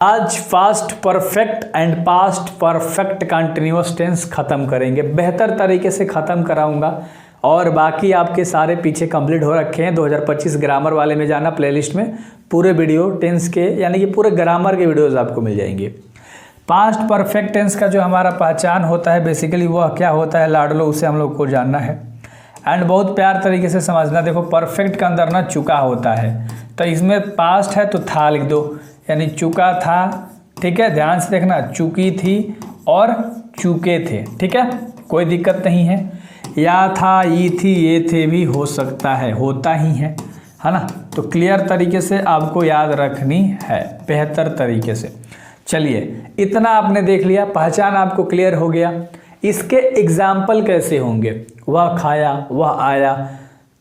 आज past perfect and past perfect continuous tense ख़त्म करेंगे, बेहतर तरीके से ख़त्म कराऊंगा। और बाकी आपके सारे पीछे कंप्लीट हो रखे हैं। 2025 ग्रामर वाले में जाना, प्लेलिस्ट में पूरे वीडियो टेंस के यानी कि पूरे ग्रामर के वीडियोस आपको मिल जाएंगे। पास्ट परफेक्ट टेंस का जो हमारा पहचान होता है बेसिकली वह क्या होता है लाडलो, उसे हम लोग को जानना है एंड बहुत प्यार तरीके से समझना। देखो परफेक्ट के अंदर ना चुका होता है, तो इसमें पास्ट है तो था लिख दो, यानी चुका था। ठीक है, ध्यान से देखना, चुकी थी और चुके थे। ठीक है, कोई दिक्कत नहीं है। या था, ई थी, ये थे भी हो सकता है, होता ही है ना। तो क्लियर तरीके से आपको याद रखनी है, बेहतर तरीके से। चलिए, इतना आपने देख लिया, पहचान आपको क्लियर हो गया। इसके एग्जाम्पल कैसे होंगे? वह खाया, वह आया,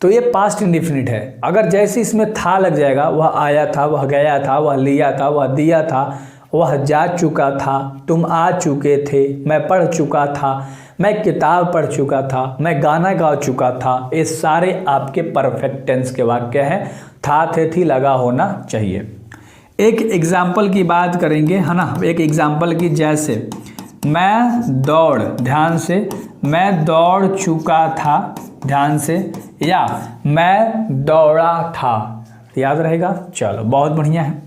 तो ये पास्ट इंडिफिनिट है। अगर जैसे इसमें था लग जाएगा, वह आया था, वह गया था, वह लिया था, वह दिया था, वह जा चुका था, तुम आ चुके थे, मैं पढ़ चुका था, मैं किताब पढ़ चुका था, मैं गाना गा चुका था, ये सारे आपके परफेक्ट टेंस के वाक्य हैं। था, थे, थी लगा होना चाहिए। एक एग्जाम्पल की बात करेंगे, है ना। एक एग्जाम्पल की, जैसे मैं दौड़, ध्यान से, मैं दौड़ चुका था, ध्यान से, या मैं दौड़ा था। याद रहेगा? चलो बहुत बढ़िया है।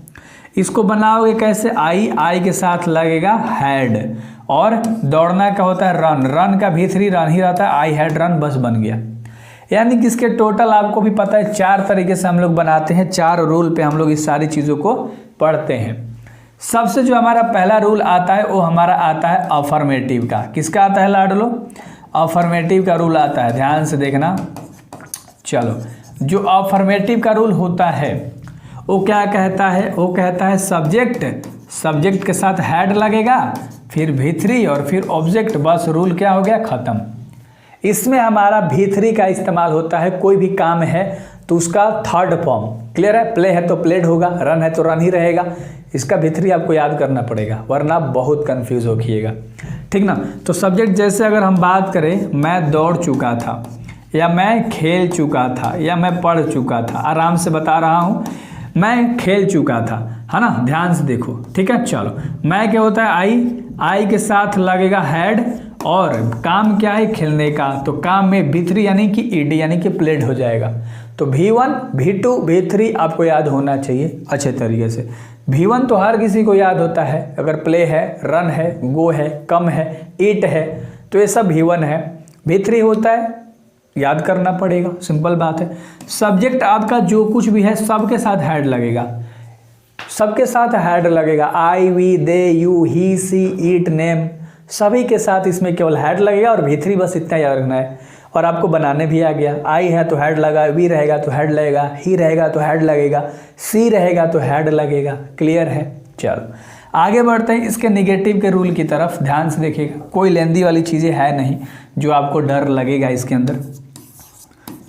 इसको बनाओगे कैसे? आई के साथ लगेगा हैड, और दौड़ना का होता है रन, रन का भी3 रन ही रहता है, आई हैड रन, बस बन गया। यानी कि इसके टोटल आपको भी पता है 4 तरीके से हम लोग बनाते हैं, 4 रूल पे हम लोग इस सारी चीज़ों को पढ़ते हैं। सबसे जो हमारा पहला रूल आता है वो हमारा आता है अफर्मेटिव का। किसका आता है लाडलो? अफर्मेटिव का रूल आता है, ध्यान से देखना। चलो, जो अफर्मेटिव का रूल होता है वो क्या कहता है? वो कहता है सब्जेक्ट के साथ हैड लगेगा, फिर भी3 और फिर ऑब्जेक्ट, बस रूल क्या हो गया? खत्म। इसमें हमारा भी3 का इस्तेमाल होता है, कोई भी काम है तो उसका थर्ड फॉर्म। क्लियर है? प्ले है तो प्लेड होगा, रन है तो रन ही रहेगा। इसका भी3 आपको याद करना पड़ेगा, वरना बहुत कंफ्यूज होखिएगा। ठीक ना। तो सब्जेक्ट जैसे अगर हम बात करें, मैं दौड़ चुका था, या मैं खेल चुका था, या मैं पढ़ चुका था, आराम से बता रहा हूँ, मैं खेल चुका था, है ना। ध्यान से देखो, ठीक है। चलो, मैं क्या होता है? आई के साथ लगेगा हैड, और काम क्या है? खेलने का, तो काम में भी3 यानी कि ईडी यानी कि प्लेड हो जाएगा। तो भी1, भी2, भी3 आपको याद होना चाहिए अच्छे तरीके से। भी1 तो हर किसी को याद होता है, अगर प्ले है, रन है, गो है, कम है, ईट है, तो ये सब भी1 है। भी3 होता है, याद करना पड़ेगा, सिंपल बात है। सब्जेक्ट आपका जो कुछ भी है सबके साथ हैड लगेगा, सबके साथ हैड लगेगा। I, we, they, you, he, she, it, name, सभी के साथ इसमें केवल हैड लगेगा। और भी3 बस इतना याद रखना है, और आपको बनाने भी आ गया। आई है तो हैड लगा, वी रहेगा तो हैड लगेगा, ही रहेगा तो हैड लगेगा, सी रहेगा तो हैड लगेगा। क्लियर है? चलो आगे बढ़ते हैं इसके निगेटिव के रूल की तरफ। ध्यान से देखिएगा, कोई लेंदी वाली चीज़ें है नहीं जो आपको डर लगेगा इसके अंदर।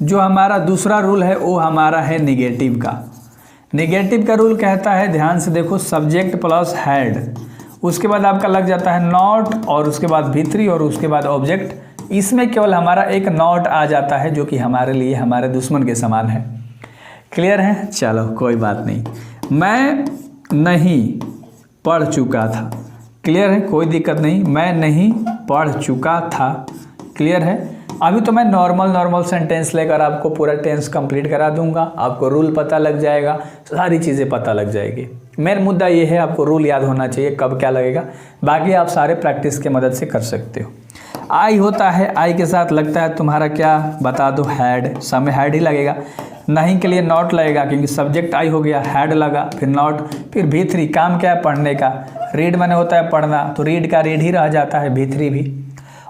जो हमारा दूसरा रूल है वो हमारा है निगेटिव का। निगेटिव का रूल कहता है, ध्यान से देखो, सब्जेक्ट प्लस हैड, उसके बाद आपका लग जाता है नॉट, और उसके बाद भी3, और उसके बाद ऑब्जेक्ट। इसमें केवल हमारा एक नॉट आ जाता है जो कि हमारे लिए हमारे दुश्मन के समान है। क्लियर है? चलो कोई बात नहीं। मैं नहीं पढ़ चुका था। क्लियर है? कोई दिक्कत नहीं, मैं नहीं पढ़ चुका था। क्लियर है? अभी तो मैं नॉर्मल सेंटेंस लेकर आपको पूरा टेंस कंप्लीट करा दूंगा, आपको रूल पता लग जाएगा, सारी चीज़ें पता लग जाएगी। मेन मुद्दा ये है, आपको रूल याद होना चाहिए कब क्या लगेगा, बाकी आप सारे प्रैक्टिस के मदद से कर सकते हो। आई होता है, आई के साथ लगता है तुम्हारा क्या? बता दो, हैड, समय हैड ही लगेगा। नहीं के लिए नॉट लगेगा, क्योंकि सब्जेक्ट आई हो गया, हैड लगा, फिर नॉट, फिर भी3। काम क्या है? पढ़ने का। रीड मैंने होता है पढ़ना, तो रीड का रीड ही रह जाता है, भी3 भी।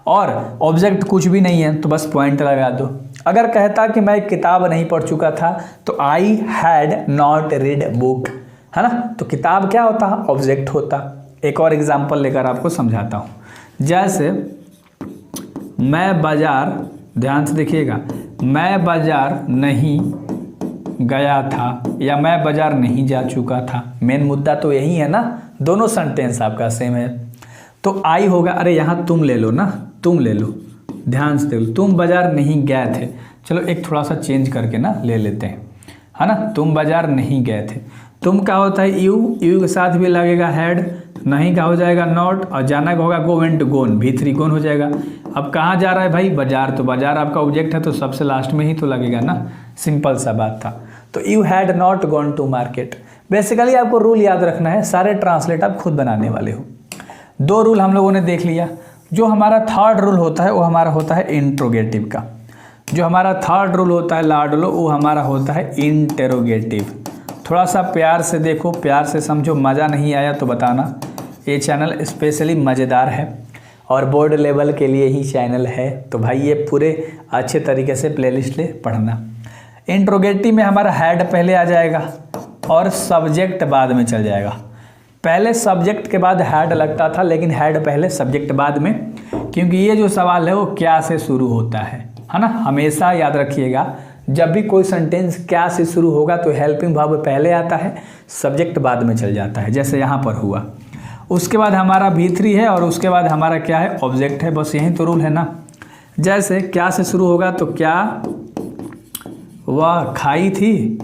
और ऑब्जेक्ट कुछ भी नहीं है तो बस पॉइंट लगा दो। अगर कहता कि मैं किताब नहीं पढ़ चुका था, तो I had not read book, है ना। तो किताब क्या होता है? ऑब्जेक्ट होता। एक और एग्जाम्पल लेकर आपको समझाता हूँ। जैसे मैं बाजार, ध्यान से देखिएगा, मैं बाजार नहीं गया था, या मैं बाजार नहीं जा चुका था। मेन मुद्दा तो यही है ना, दोनों सेंटेंस आपका सेम है। तो आई होगा, अरे यहाँ तुम ले लो ना, तुम ले लो, ध्यान से देखो, तुम बाजार नहीं गए थे। चलो एक थोड़ा सा चेंज करके ना ले लेते हैं, है ना। तुम बाजार नहीं गए थे, तुम का होता है यू, यू के साथ भी लगेगा हैड, नहीं का हो जाएगा नॉट, और जाना का होगा गो वेंट गोन, V3 गोन हो जाएगा। अब कहाँ जा रहा है भाई, बाजार, तो बाजार आपका ऑब्जेक्ट है तो सबसे लास्ट में ही तो लगेगा ना, सिंपल सा बात था। तो you had not gone to market. Basically आपको रूल याद रखना है, सारे ट्रांसलेट आप खुद बनाने वाले हो। 2 रूल हम लोगों ने देख लिया। जो हमारा थर्ड रूल होता है वो हमारा होता है इंट्रोगेटिव का। जो हमारा थर्ड रूल होता है लाडलो, वो हमारा होता है इंटेरोगेटिव। थोड़ा सा प्यार से देखो, प्यार से समझो, मज़ा नहीं आया तो बताना। ये चैनल स्पेशली मज़ेदार है और बोर्ड लेवल के लिए ही चैनल है, तो भाई ये पूरे अच्छे तरीके से प्लेलिस्ट ले पढ़ना। इंट्रोगेटिव में हमारा हैड पहले आ जाएगा और सब्जेक्ट बाद में चल जाएगा। पहले सब्जेक्ट के बाद हैड लगता था, लेकिन हैड पहले सब्जेक्ट बाद में, क्योंकि ये जो सवाल है वो क्या से शुरू होता है ना। हमेशा याद रखिएगा, जब भी कोई सेंटेंस क्या से शुरू होगा तो हेल्पिंग वर्ब पहले आता है, सब्जेक्ट बाद में चल जाता है, जैसे यहाँ पर हुआ। उसके बाद हमारा V3 है और उसके बाद हमारा क्या है, ऑब्जेक्ट है। बस यही तो रूल है ना। जैसे क्या से शुरू होगा तो क्या वह खाई थी,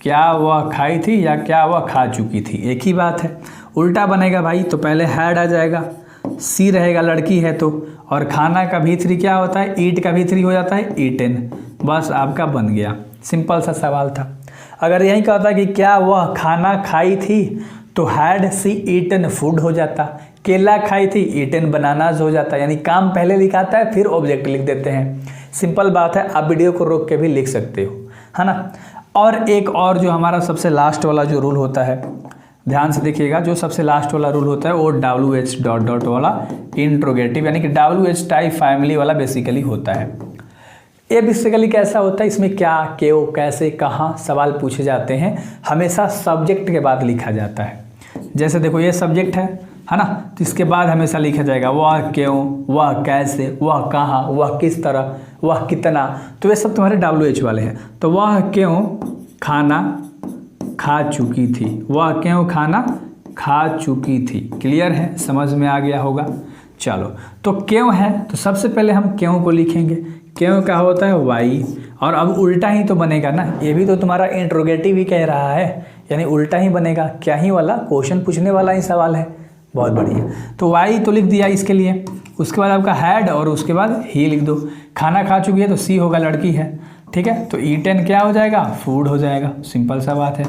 क्या वह खाई थी या क्या वह खा चुकी थी, एक ही बात है। उल्टा बनेगा भाई, तो पहले हैड आ जाएगा, सी रहेगा लड़की है तो, और खाना का V3 क्या होता है, ईट का V3 हो जाता है ईटेन। बस आपका बन गया, सिंपल सा सवाल था। अगर यही कहता है कि क्या वह खाना खाई थी, तो हैड सी ईटन फूड हो जाता। केला खाई थी, ईटन बनानाज हो जाता। यानी काम पहले लिखाता है फिर ऑब्जेक्ट लिख देते हैं। सिंपल बात है, आप वीडियो को रोक के भी लिख सकते हो, है ना। और एक और जो हमारा सबसे लास्ट वाला जो रूल होता है, ध्यान से देखिएगा, जो सबसे लास्ट वाला रूल होता है वो WH डॉट डॉट वाला इंट्रोगेटिव, यानी कि WH टाइप फैमिली वाला बेसिकली होता है। ये बेसिकली कैसा होता है, इसमें क्या, क्यों, कैसे, कहाँ सवाल पूछे जाते हैं, हमेशा सब्जेक्ट के बाद लिखा जाता है। जैसे देखो ये सब्जेक्ट है ना, तो इसके बाद हमेशा लिखा जाएगा वह क्यों, वह कैसे, वह कहाँ, वह किस तरह, वह कितना। तो ये सब तुम्हारे WH वाले हैं। तो वह क्यों खाना खा चुकी थी, वह क्यों खाना खा चुकी थी। क्लियर है, समझ में आ गया होगा। चलो, तो क्यों है, तो सबसे पहले हम क्यों को लिखेंगे। क्यों का होता है वाई, और अब उल्टा ही तो बनेगा ना, ये भी तो तुम्हारा इंट्रोगेटिव ही कह रहा है, यानी उल्टा ही बनेगा। क्या ही वाला, क्वेश्चन पूछने वाला ही सवाल है। बहुत बढ़िया, तो वाई तो लिख दिया इसके लिए। उसके बाद आपका हैड और उसके बाद ही लिख दो। खाना खा चुकी है तो सी होगा, लड़की है, ठीक है। तो ईटन क्या हो जाएगा, फूड हो जाएगा। सिंपल सा बात है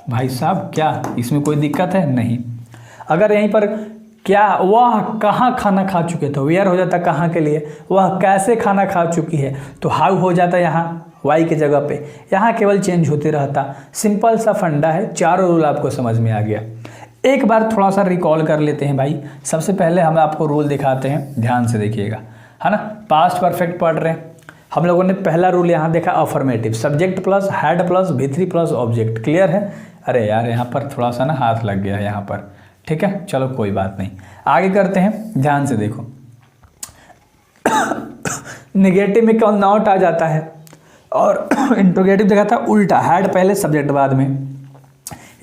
भाई साहब, क्या इसमें कोई दिक्कत है, नहीं। अगर यहीं पर क्या वह कहाँ खाना खा चुके, तो वेयर हो जाता कहाँ के लिए। वह कैसे खाना खा चुकी है, तो हाउ हो जाता यहाँ वाई के जगह पे। यहाँ केवल चेंज होते रहता। सिंपल सा फंडा है, चारों रूल आपको समझ में आ गया। एक बार थोड़ा सा रिकॉल कर लेते हैं भाई। सबसे पहले हम आपको रूल दिखाते हैं, ध्यान से देखिएगा, है ना। पास्ट परफेक्ट पढ़ रहे हैं हम लोगों ने। पहला रूल यहाँ देखा affirmative, subject plus had plus V3 plus object. Clear है। अरे यार यहाँ पर थोड़ा सा ना हाथ लग गया है यहाँ पर, ठीक है, चलो कोई बात नहीं, आगे करते हैं। ध्यान से देखो, निगेटिव में कौन नॉट आ जाता है, और इंट्रोगेटिव देखा था उल्टा, हैड पहले सब्जेक्ट बाद में।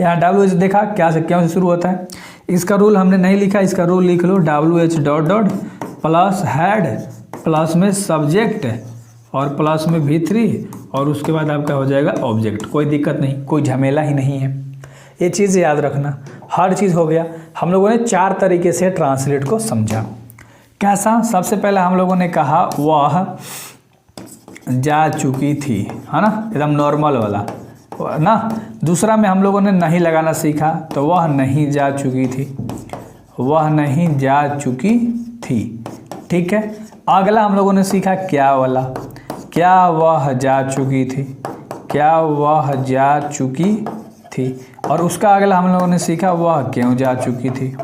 यहाँ WH देखा क्या से क्यों से शुरू होता है। इसका रूल हमने नहीं लिखा, इसका रूल लिख लो, WH dot dot plus had plus में सब्जेक्ट और प्लस में V3 और उसके बाद आपका हो जाएगा ऑब्जेक्ट। कोई दिक्कत नहीं, कोई झमेला ही नहीं है। ये चीज़ याद रखना, हर चीज़ हो गया। हम लोगों ने 4 तरीके से ट्रांसलेट को समझा। कैसा, सबसे पहले हम लोगों ने कहा वह जा चुकी थी, है ना, एकदम नॉर्मल वाला ना। दूसरा में हम लोगों ने नहीं लगाना सीखा, तो वह नहीं जा चुकी थी, वह नहीं जा चुकी थी, ठीक है। अगला हम लोगों ने सीखा क्या वाला, क्या वह जा चुकी थी, क्या वह जा चुकी थी। और उसका अगला हम लोगों ने सीखा वह क्यों जा चुकी थी,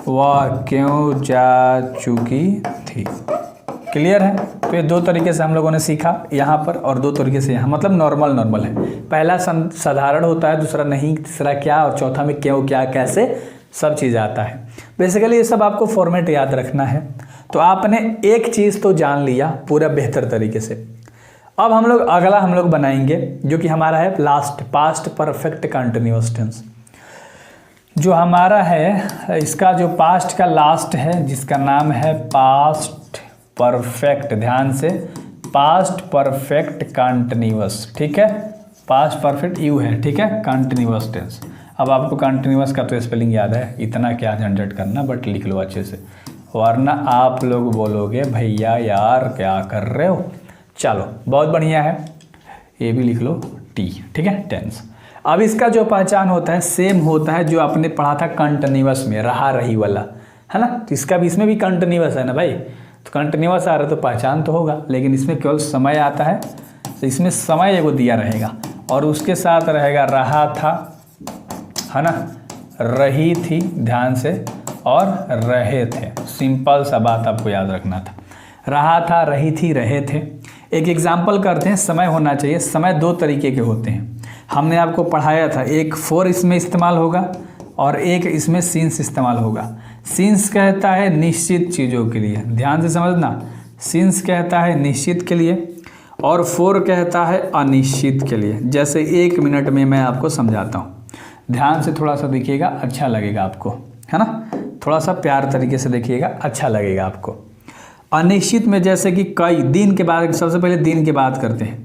वह क्यों जा चुकी थी। क्लियर है। तो ये 2 तरीके से हम लोगों ने सीखा यहाँ पर, और 2 तरीके से यहाँ, मतलब नॉर्मल है। पहला साधारण होता है, दूसरा नहीं, तीसरा क्या, और चौथा में क्यों, क्या, कैसे, सब चीज़ आता है। बेसिकली ये सब आपको फॉर्मेट याद रखना है। तो आपने एक चीज़ तो जान लिया पूरा बेहतर तरीके से। अब हम लोग अगला हम लोग बनाएंगे, जो कि हमारा है last, past perfect continuous tense. जो हमारा है, इसका जो पास्ट का लास्ट है, जिसका नाम है पास्ट परफेक्ट। ध्यान से, पास्ट परफेक्ट कंटिन्यूअस, ठीक है, पास्ट परफेक्ट यू है, ठीक है, कंटिन्यूअस टेंस। अब आपको कंटिन्यूअस का तो स्पेलिंग याद है, इतना क्या झंझट करना, बट लिख लो अच्छे से, वरना आप लोग बोलोगे भैया यार क्या कर रहे हो। चलो बहुत बढ़िया है, ये भी लिख लो टी, ठीक है, टेंस। अब इसका जो पहचान होता है सेम होता है जो आपने पढ़ा था कंटिन्यूअस में, रहा रही वाला, है ना। तो इसका भी, इसमें भी कंटिन्यूअस है ना भाई, तो कंटिन्यूअस आ रहा है तो पहचान तो होगा, लेकिन इसमें केवल समय आता है। तो इसमें समय एगो दिया रहेगा और उसके साथ रहेगा रहा था, है ना, रही थी, ध्यान से, और रहे थे। सिंपल सा बात आपको याद रखना था, रहा था, रही थी, रहे थे। एक एग्जाम्पल करते हैं, समय होना चाहिए। समय दो तरीके के होते हैं, हमने आपको पढ़ाया था, एक फॉर इसमें इस्तेमाल होगा और एक इसमें सिंस इस्तेमाल होगा। सिंस कहता है निश्चित चीज़ों के लिए, ध्यान से समझना, सिंस कहता है निश्चित के लिए और फॉर कहता है अनिश्चित के लिए। जैसे 1 मिनट में मैं आपको समझाता हूँ, ध्यान से थोड़ा सा देखिएगा, अच्छा लगेगा आपको, है ना, थोड़ा सा प्यार तरीके से देखिएगा, अच्छा लगेगा आपको। अनिश्चित में जैसे कि कई दिन के बाद, सबसे पहले दिन की बात करते हैं,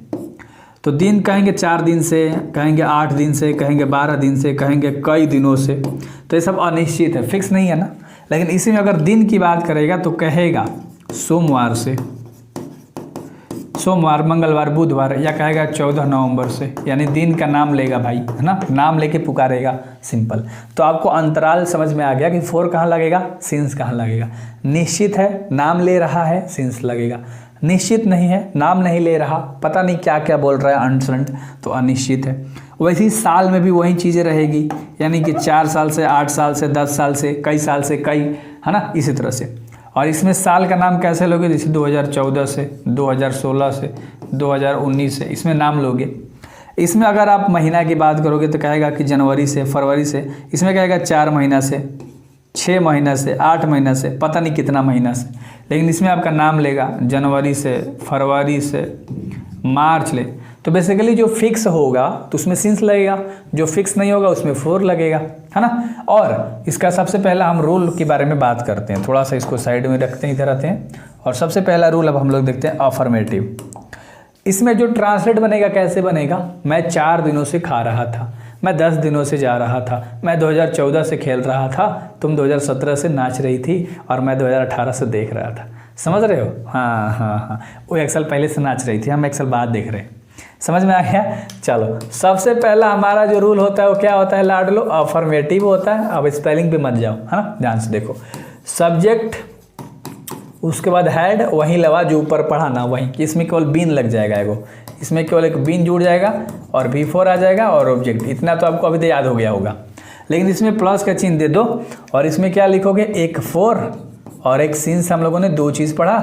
तो दिन कहेंगे 4 दिन से, कहेंगे 8 दिन से, कहेंगे 12 दिन से, कहेंगे कई दिनों से, तो ये सब अनिश्चित है, फिक्स नहीं है ना। लेकिन इसी में अगर दिन की बात करेगा तो कहेगा सोमवार से, सोमवार, मंगलवार, बुधवार, या कहेगा 14 नवंबर से, यानी दिन का नाम लेगा भाई, है ना, नाम लेके पुकारेगा, सिंपल। तो आपको अंतराल समझ में आ गया कि फॉर कहाँ लगेगा, सिंस कहाँ लगेगा। निश्चित है, नाम ले रहा है, सिंस लगेगा। निश्चित नहीं है, नाम नहीं ले रहा, पता नहीं क्या क्या बोल रहा है अनसर्ट, तो अनिश्चित है। वैसे ही साल में भी वही चीज़ें रहेगी, यानी कि 4 साल से, 8 साल से, 10 साल से, कई साल से, कई, है ना, इसी तरह से। और इसमें साल का नाम कैसे लोगे, जैसे 2014 से, 2016 से, 2019 से, इसमें नाम लोगे। इसमें अगर आप महीना की बात करोगे तो कहेगा कि जनवरी से, फरवरी से, इसमें कहेगा 4 महीना से, 6 महीना से, 8 महीना से, पता नहीं कितना महीना से, लेकिन इसमें आपका नाम लेगा जनवरी से, फरवरी से, मार्च ले। तो बेसिकली जो फिक्स होगा तो उसमें सिंस लगेगा, जो फिक्स नहीं होगा उसमें फॉर लगेगा, है ना। और इसका सबसे पहला हम रूल के बारे में बात करते हैं, थोड़ा सा इसको साइड में रखते हैं, इधर आते हैं। और सबसे पहला रूल अब हम लोग देखते हैं अफर्मेटिव। इसमें जो ट्रांसलेट बनेगा कैसे बनेगा, मैं 4 दिनों से खा रहा था, मैं 10 दिनों से जा रहा था, मैं 2014 से खेल रहा था, तुम 2017 से नाच रही थी और मैं 2018 से देख रहा था। समझ रहे हो, हाँ हाँ हाँ, वो 1 साल पहले से नाच रही थी, हम 1 साल बाद देख रहे हैं। समझ में आ गया। चलो सबसे पहला हमारा जो रूल होता है वो क्या होता है लाडलो, अफर्मेटिव होता है। अब स्पेलिंग पे मत जाओ, है ना, ध्यान से देखो। सब्जेक्ट, उसके बाद हैड, वहीं लगा जो ऊपर पढ़ा ना वहीं, इसमें केवल बीन लग जाएगा एगो, इसमें केवल एक बीन जुड़ जाएगा और बिफोर आ जाएगा और ऑब्जेक्ट। इतना तो आपको अभी तो याद हो गया होगा, लेकिन इसमें प्लस का चिन्ह दे दो और इसमें क्या लिखोगे, एक फॉर और एक सिंस। हम लोगों ने 2 चीज़ पढ़ा,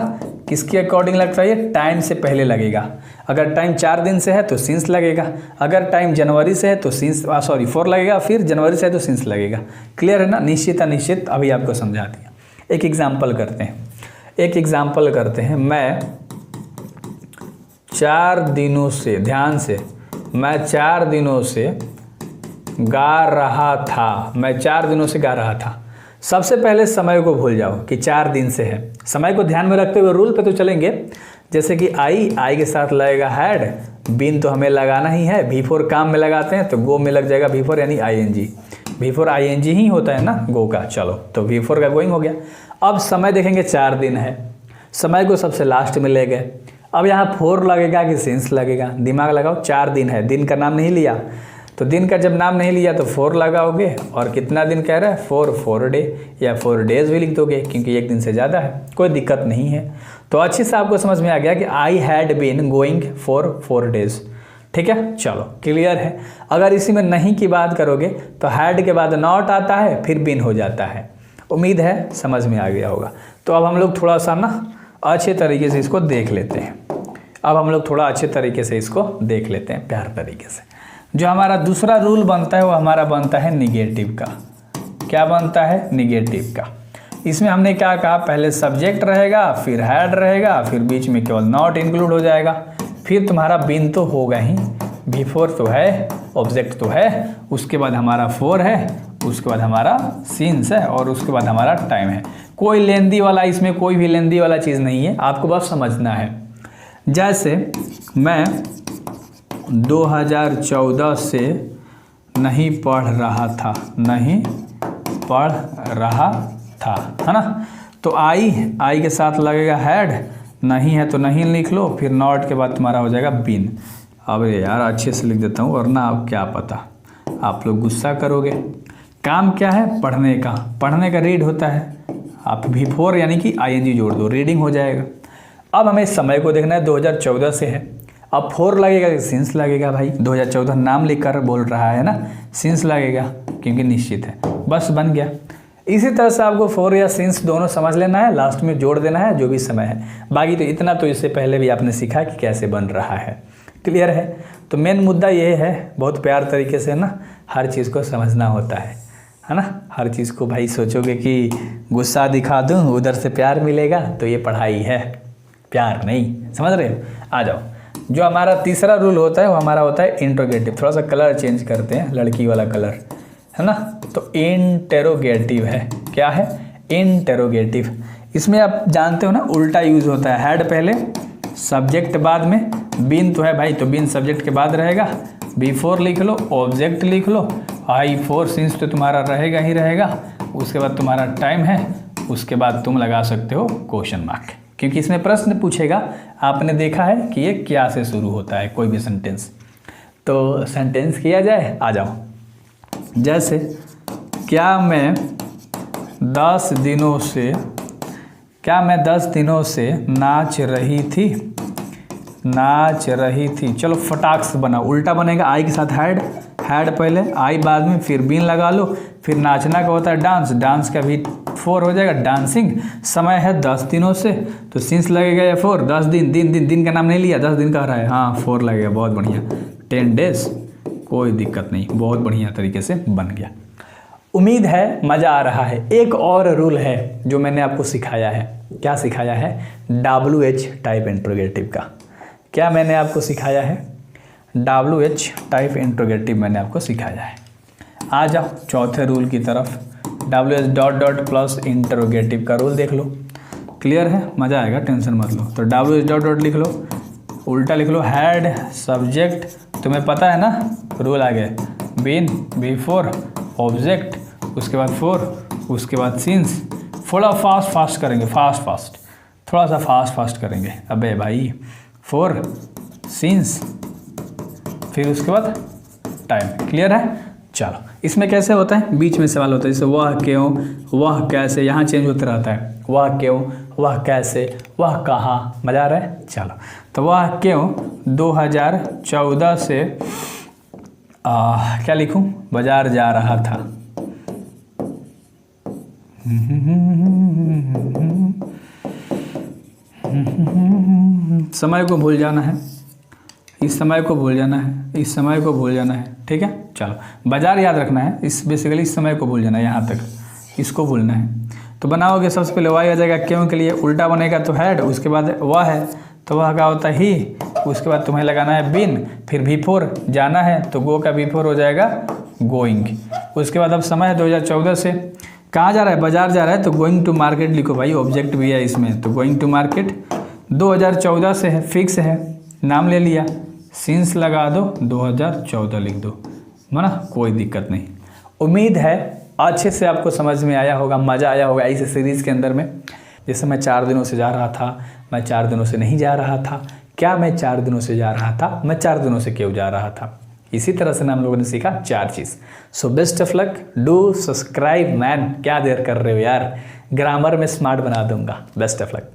किसके अकॉर्डिंग लगता है, ये टाइम से पहले लगेगा। अगर टाइम 4 दिन से है तो सिंस लगेगा, अगर टाइम जनवरी से है तो सिंस, सॉरी फॉर लगेगा, फिर जनवरी से है तो सिंस लगेगा। क्लियर है ना, निश्चित अनिश्चित अभी आपको समझा दिया। एक एग्जाम्पल करते हैं, एक एग्जाम्पल करते हैं। मैं 4 दिनों से, ध्यान से, मैं 4 दिनों से गा रहा था, मैं 4 दिनों से गा रहा था। सबसे पहले समय को भूल जाओ कि 4 दिन से है, समय को ध्यान में रखते हुए रूल पे तो चलेंगे। जैसे कि आई के साथ लगेगा हैड, बीन तो हमें लगाना ही है, बिफोर काम में लगाते हैं तो गो में लग जाएगा बिफोर, यानी आईएनजी, बिफोर आईएनजी ही होता है ना गो का। चलो तो बिफोर का गोइंग हो गया। अब समय देखेंगे 4 दिन है, समय को सबसे लास्ट में ले गए। अब यहाँ फॉर लगेगा कि सिंस लगेगा, दिमाग लगाओ। 4 दिन है, दिन का नाम नहीं लिया, तो दिन का जब नाम नहीं लिया तो 4 लगाओगे। और कितना दिन कह रहा है, 4 डे या 4 डेज भी लिख दोगे क्योंकि 1 दिन से ज़्यादा है, कोई दिक्कत नहीं है। तो अच्छे से आपको समझ में आ गया कि I had been going for 4 days. ठीक है, चलो क्लियर है। अगर इसी में नहीं की बात करोगे तो हैड के बाद नॉट आता है, फिर बीन हो जाता है। उम्मीद है समझ में आ गया होगा। तो अब हम लोग थोड़ा सा ना अच्छे तरीके से इसको देख लेते हैं। अब हम लोग थोड़ा अच्छे तरीके से इसको देख लेते हैं, प्यार तरीके से। जो हमारा दूसरा रूल बनता है वो हमारा बनता है निगेटिव का। क्या बनता है, निगेटिव का। इसमें हमने क्या कहा, पहले सब्जेक्ट रहेगा, फिर हैड रहेगा, फिर बीच में केवल नॉट इंक्लूड हो जाएगा, फिर तुम्हारा बीन तो होगा ही, बिफोर तो है, ऑब्जेक्ट तो है, उसके बाद हमारा फॉर है, उसके बाद हमारा सिंस है और उसके बाद हमारा टाइम है। कोई लेंदी वाला, इसमें कोई भी लेंदी वाला चीज़ नहीं है, आपको बस समझना है। जैसे मैं 2014 से नहीं पढ़ रहा था, नहीं पढ़ रहा था, है ना। तो आई के साथ लगेगा हैड, नहीं है तो नहीं लिख लो, फिर नॉट के बाद तुम्हारा हो जाएगा बीन। अब यार अच्छे से लिख देता हूँ वरना आप क्या पता आप लोग गुस्सा करोगे। काम क्या है? पढ़ने का। पढ़ने का रीड होता है, आप V4 यानी कि ING जोड़ दो, रीडिंग हो जाएगा। अब हमें इस समय को देखना है, 2014 से है। अब 4 लगेगा कि सिंस लगेगा भाई, 2014 नाम लिखकर बोल रहा है ना, सिंस लगेगा क्योंकि निश्चित है, बस बन गया। इसी तरह से आपको 4 या सिंस दोनों समझ लेना है, लास्ट में जोड़ देना है जो भी समय है। बाकी तो इतना तो इससे पहले भी आपने सीखा कि कैसे बन रहा है, क्लियर है। तो मेन मुद्दा ये है, बहुत प्यार तरीके से ना हर चीज़ को समझना होता है ना। हर चीज़ को भाई सोचोगे कि गुस्सा दिखा दूँ उधर से प्यार मिलेगा, तो ये पढ़ाई है, प्यार नहीं, समझ रहे हो। आ जाओ, जो हमारा तीसरा रूल होता है वो हमारा होता है इंट्रोगेटिव। थोड़ा सा कलर चेंज करते हैं, लड़की वाला कलर है ना। तो इंटेरोगेटिव है, क्या है? इंटेरोगेटिव। इसमें आप जानते हो ना उल्टा यूज़ होता है, हेड पहले सब्जेक्ट बाद में, बीन तो है भाई तो बीन सब्जेक्ट के बाद रहेगा, V4 लिख लो, ऑब्जेक्ट लिख लो, I4 सिंस तो तुम्हारा रहेगा ही रहेगा, उसके बाद तुम्हारा टाइम है, उसके बाद तुम लगा सकते हो क्वेश्चन मार्क, क्योंकि इसमें प्रश्न पूछेगा। आपने देखा है कि ये क्या से शुरू होता है कोई भी सेंटेंस, तो सेंटेंस किया जाए। आ जाओ, जैसे क्या मैं 10 दिनों से नाच रही थी। चलो फटाक से बना, उल्टा बनेगा, आई के साथ हैड पहले, आई बाद में, फिर बीन लगा लो, फिर नाचना का होता है डांस, डांस का भी 4 हो जाएगा, डांसिंग। समय है 10 दिनों से, तो सिंस लगेगा या 4, 10 दिन, दिन का नाम नहीं लिया, 10 दिन का रहा है, हाँ 4 लगेगा, बहुत बढ़िया। 10 डेज, कोई दिक्कत नहीं, बहुत बढ़िया तरीके से बन गया। उम्मीद है मज़ा आ रहा है। एक और रूल है जो मैंने आपको सिखाया है, क्या सिखाया है? WH टाइप इंट्रोगेटिव का। क्या मैंने आपको सिखाया है? WH टाइप इंट्रोगेटिव मैंने आपको सिखाया है। आ जाओ चौथे रूल की तरफ, WH डॉट प्लस इंट्रोगेटिव का रूल देख लो, क्लियर है, मज़ा आएगा, टेंशन मत लो। तो WH डॉट लिख लो, उल्टा लिख लो, हैड सब्जेक्ट, तुम्हें पता है ना रूल आ गया, बीन V4 ऑब्जेक्ट, उसके बाद 4, उसके बाद सिंस। थोड़ा फास्ट करेंगे, थोड़ा सा फास्ट करेंगे। अबे भाई 4 सिंस, फिर उसके बाद टाइम, क्लियर है। चलो, इसमें कैसे होता है, बीच में सवाल होता है, जैसे वह क्यों, वह कैसे, यहाँ चेंज होता रहता है, वह क्यों, वह कैसे, वह कहाँ। मज़ा आ रहा है। चलो, तो वह क्यों 2014 से क्या लिखूं, बाजार जा रहा था। समय को भूल जाना है, इस समय को भूल जाना है, इस समय को भूल जाना है, ठीक है। चलो, बाजार याद रखना है, इस बेसिकली इस समय को भूल जाना है, यहाँ तक इसको भूलना है। तो बनाओगे, सबसे पहले वाई आ जाएगा, क्यों के लिए उल्टा बनेगा तो हैड, उसके बाद वह है तो वह का होता है ही, उसके बाद तुम्हें लगाना है बिन, फिर V4 जाना है तो गो का V4 हो जाएगा गोइंग। उसके बाद अब समय है 2014 से, कहाँ जा रहा है, बाजार जा रहा है, तो गोइंग टू मार्केट लिखो भाई, ऑब्जेक्ट भी है इसमें, तो गोइंग टू मार्केट 2014 से है, फिक्स है, नाम ले लिया, सिंस लगा दो, 2014 लिख दो, माना, कोई दिक्कत नहीं। उम्मीद है अच्छे से आपको समझ में आया होगा, मज़ा आया होगा इस सीरीज़ के अंदर में। जैसे मैं 4 दिनों से जा रहा था, मैं 4 दिनों से नहीं जा रहा था, क्या मैं 4 दिनों से जा रहा था, मैं 4 दिनों से क्यों जा रहा था। इसी तरह से हम लोगों ने सीखा 4 चीज़। So best of luck, do subscribe man, क्या देर कर रहे हो यार, ग्रामर में स्मार्ट बना दूंगा। Best of luck.